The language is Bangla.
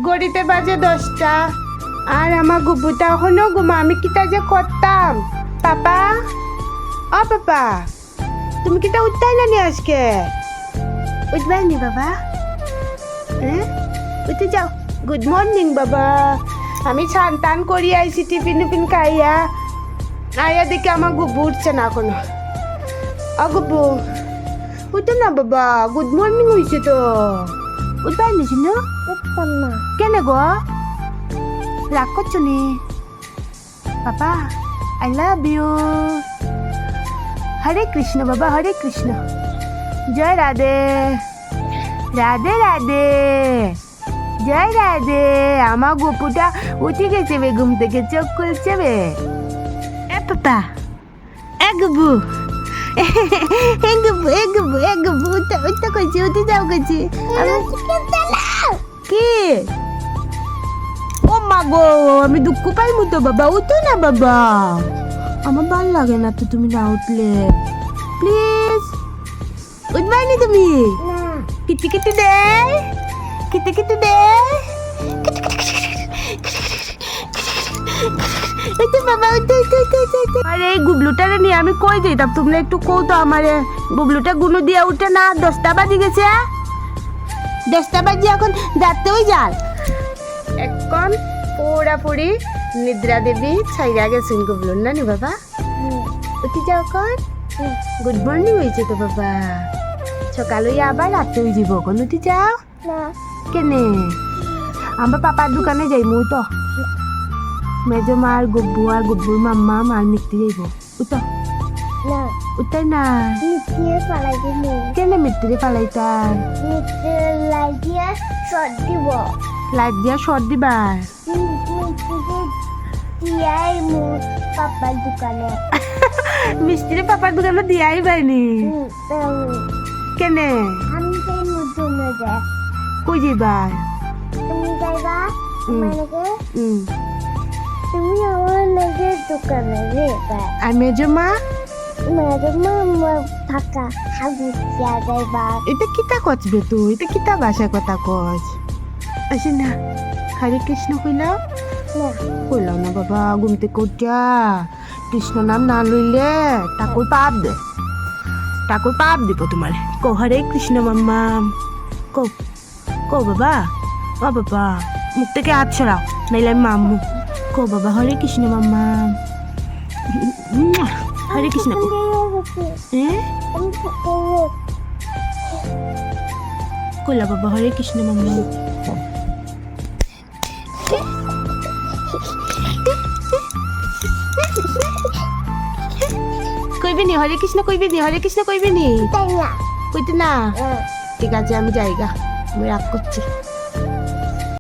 গড়িতে বাজে 10টা আর আমার গুবুটা এখনো ঘুমা। আমি কিটা যে করতাম। পাপা, ও পাপা, তুমি কিটা উঠতাই না নি আজকে? উঠবাই নি বাবা? হ্যাঁ, উঠে যাও। গুড মর্নিং বাবা। আমি স্নান টান করি আইসি, টিফিন খাইয়া আয়া দেখি আমার গুবু উঠছে না এখনো। ও গুবু, উঠো না বাবা, গুড মর্নিং হয়েছে তো। উঠবাই নিছি না? কেন গো, রাগ করছো নি? পাপা, আই লাভ ইউ। হরে কৃষ্ণ বাবা, হরে কৃষ্ণ। জয় রাধে, রাধে রাধে, জয় রাধে। আমার গপুটা উঠে গেছে বে ঘুম থেকে, চোখ খুলছে বে। এ পাপা, এ গুবু, এ গুবু, এ গুবু, এ গুবু, উঠতে কইছি, উঠে যাও কইছি। কি? ও মা গো, আমি দুঃখ পাইমু তো বাবা, উঠো না বাবা। আমার ভাল লাগে না তো তুমি না উঠলে। প্লিজ উঠবাই নি তুমি? কিটি কিটি দে, কিটি কিটি দে। উঠো বাবা, উঠো উঠো উঠো উঠো। আরে এই গুবলুটারে নিয়ে আমি কই যাইতাম, তোমরা একটু কও তো আমারে। গুবলুটা গুনো দিয়া উঠে না, 10টা বাজে গেছে। 10টা বাজে এখন যাতেই যাল। এখন পুরাপুরি নিদ্রা দেবী ছাইরা গেছেন গুবলুন না নি বাবা? উঠি যাও কর। গুড মর্নিং হয়েছে তো বাবা। সকাল হইয়া আবার রাতে হয়ে যাব। কোন উঠি যাও কেনে? আমরা পাপার দোকানে যাইমু তো। মেজো মা আর গুব্বু আর গুব্বুর মাম্মা আর মিত্তি যাইব। উঠো উঠাই না। কেনে মিত্তিরে পালাইতার? লাইট দিয়া শর্ট দিব। লাইট দিয়া শর্ট দিবার? দিয়াই মোর পাপার দোকানে। মিস্ত্রি পাপার দোকানে দিয়াই বাইনি? কেনে? আমি তাই নতুন যায়। কই যাইবার? তুমি যাইবা আমাকে? তুমি আমার নাকি দোকানে যাইবা। আর মেজো মা? মামা থাকা হাগুচিয়া যাইবা। এটা কিতা কচবে তুই? এটা কিতা ভাষা কথা কচ? আসি না। হরে কৃষ্ণ কইলাও? কইলাও না বাবা, ঘুম থেকে উঠিয়া কৃষ্ণ নাম না লইলে ঠাকুর পাপ দে। ঠাকুর পাপ দিব তোমার। কো হরে কৃষ্ণ মাম্মা। কো কো বাবা, ও বাবা, মুখ থেকে হাত ছড়াও নাইলে আমি মাম্মু। কো বাবা, হরে কৃষ্ণ মাম্মা। হরে কৃষ্ণ। কইলা বাবা, হরে কৃষ্ণ মাম্মা। কইবি নি হরে কৃষ্ণ? কইবি নি হরে কৃষ্ণ? কইবি নি? তাই না? কইতে না? ঠিক আছে, আমি যাইগা, আমি রাগ করছি।